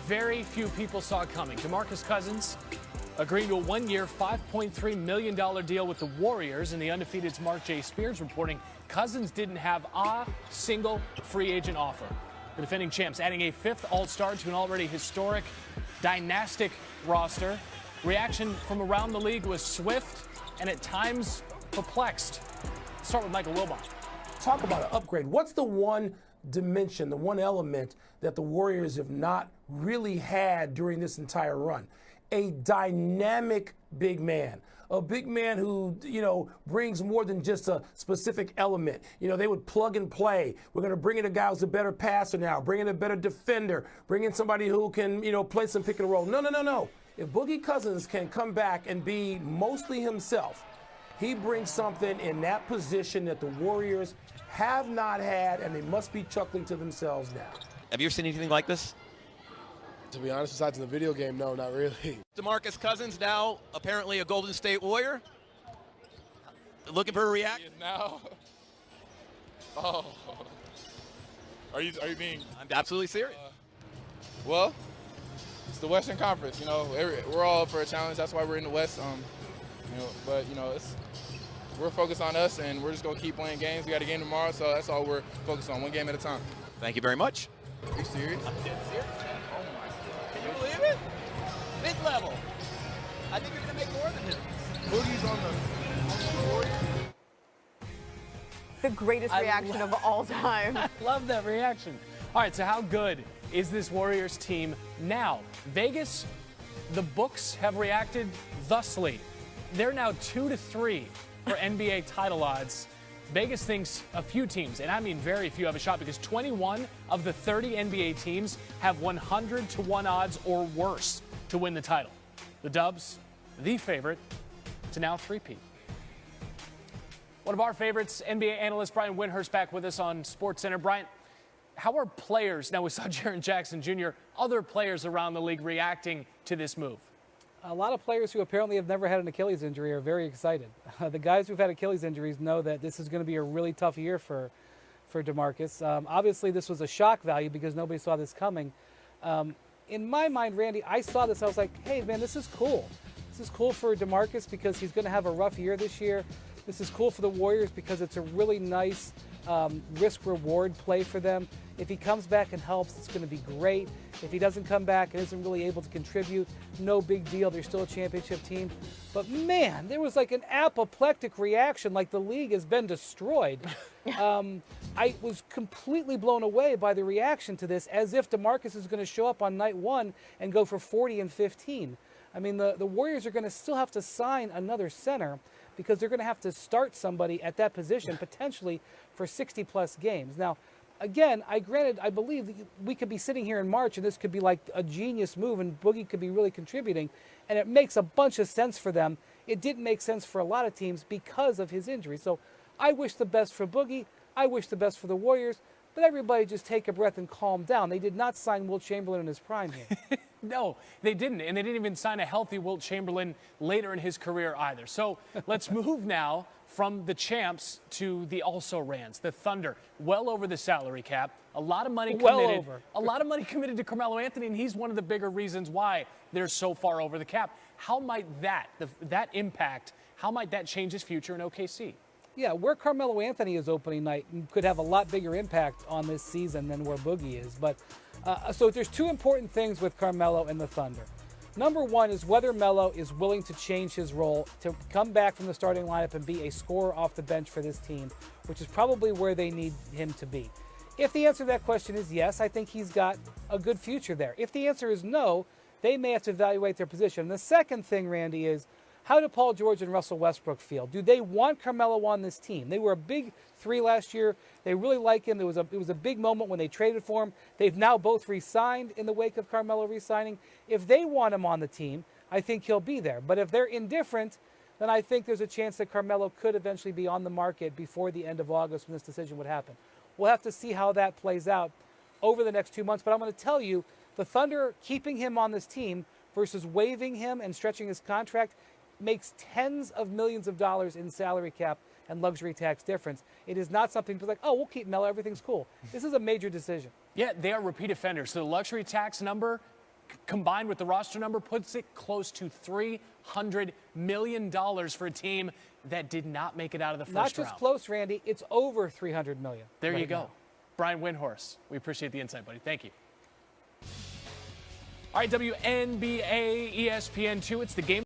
very few people saw coming. DeMarcus Cousins agreeing to a one-year, $5.3 million deal with the Warriors, and the undefeated's Mark J. Spears reporting Cousins didn't have a single free agent offer. The defending champs adding a fifth All-Star to an already historic, dynastic roster. Reaction from around the league was swift and at times perplexed. Let's start with Michael Wilbon. Talk about an upgrade. What's the one dimension, the one element that the Warriors have not really had during this entire run? A dynamic big man. A big man who, brings more than just a specific element. They would plug and play. We're going to bring in a guy who's a better passer now, bring in a better defender, bring in somebody who can, play some pick and roll. No. If Boogie Cousins can come back and be mostly himself, he brings something in that position that the Warriors have not had, and they must be chuckling to themselves now. Have you ever seen anything like this? To be honest, besides in the video game, no, not really. DeMarcus Cousins now apparently a Golden State Warrior. Looking for a reaction? Now? Oh. Are you being? I'm absolutely serious. Well, it's the Western Conference. We're all up for a challenge. That's why we're in the West. We're focused on us, and we're just gonna keep playing games. We got a game tomorrow, so that's all we're focused on. One game at a time. Thank you very much. Are you serious? I'm dead serious. Oh my! Can you believe it? Mid-level. I think you're gonna make more than him. Boogie's on the Warriors. The greatest reaction of all time. I love that reaction. All right, so how good is this Warriors team now? Vegas, the books have reacted thusly. They're now 2-3 for NBA title odds. Vegas thinks a few teams, and I mean very few, have a shot because 21 of the 30 NBA teams have 100-1 odds or worse to win the title. The Dubs, the favorite to now three-peat. One of our favorites, NBA analyst Brian Windhorst, back with us on SportsCenter. Brian, how are players, now we saw Jaren Jackson Jr., other players around the league reacting to this move? A lot of players who apparently have never had an Achilles injury are very excited. The guys who've had Achilles injuries know that this is going to be a really tough year for DeMarcus. Obviously, this was a shock value because nobody saw this coming. In my mind, Randy, I saw this. I was like, hey, man, this is cool. This is cool for DeMarcus because he's going to have a rough year this year. This is cool for the Warriors because it's a really nice risk-reward play for them. If he comes back and helps, it's going to be great. If he doesn't come back and isn't really able to contribute, no big deal. They're still a championship team. But, man, there was like an apoplectic reaction, like the league has been destroyed. I was completely blown away by the reaction to this, as if DeMarcus is going to show up on night one and go for 40 and 15. I mean, the Warriors are going to still have to sign another center because they're going to have to start somebody at that position potentially for 60-plus games. Now, again, I believe that we could be sitting here in March and this could be like a genius move and Boogie could be really contributing, and it makes a bunch of sense for them. It didn't make sense for a lot of teams because of his injury. So I wish the best for Boogie. I wish the best for the Warriors. But everybody just take a breath and calm down. They did not sign Wilt Chamberlain in his prime here. No, they didn't. And they didn't even sign a healthy Wilt Chamberlain later in his career either. So let's move now from the champs to the also-rans, the Thunder, well over the salary cap. A lot of money committed. Well over. A lot of money committed to Carmelo Anthony, and he's one of the bigger reasons why they're so far over the cap. How might that impact, how might that change his future in OKC? Yeah, where Carmelo Anthony is opening night could have a lot bigger impact on this season than where Boogie is. But so there's two important things with Carmelo and the Thunder. Number one is whether Melo is willing to change his role to come back from the starting lineup and be a scorer off the bench for this team, which is probably where they need him to be. If the answer to that question is yes, I think he's got a good future there. If the answer is no, they may have to evaluate their position. And the second thing, Randy, is how do Paul George and Russell Westbrook feel? Do they want Carmelo on this team? They were a big three last year. They really like him. It was a big moment when they traded for him. They've now both re-signed in the wake of Carmelo re-signing. If they want him on the team, I think he'll be there. But if they're indifferent, then I think there's a chance that Carmelo could eventually be on the market before the end of August when this decision would happen. We'll have to see how that plays out over the next 2 months. But I'm going to tell you, the Thunder keeping him on this team versus waiving him and stretching his contract makes tens of millions of dollars in salary cap and luxury tax difference. It is not something people like, oh, we'll keep Melo, everything's cool. This is a major decision. Yeah, they are repeat offenders. So the luxury tax number combined with the roster number, puts it close to $300 million for a team that did not make it out of the first round. Not just close, Randy. It's over $300 million. There you right go. now. Brian Windhorst, we appreciate the insight, buddy. Thank you. All right, WNBA ESPN2, it's the game.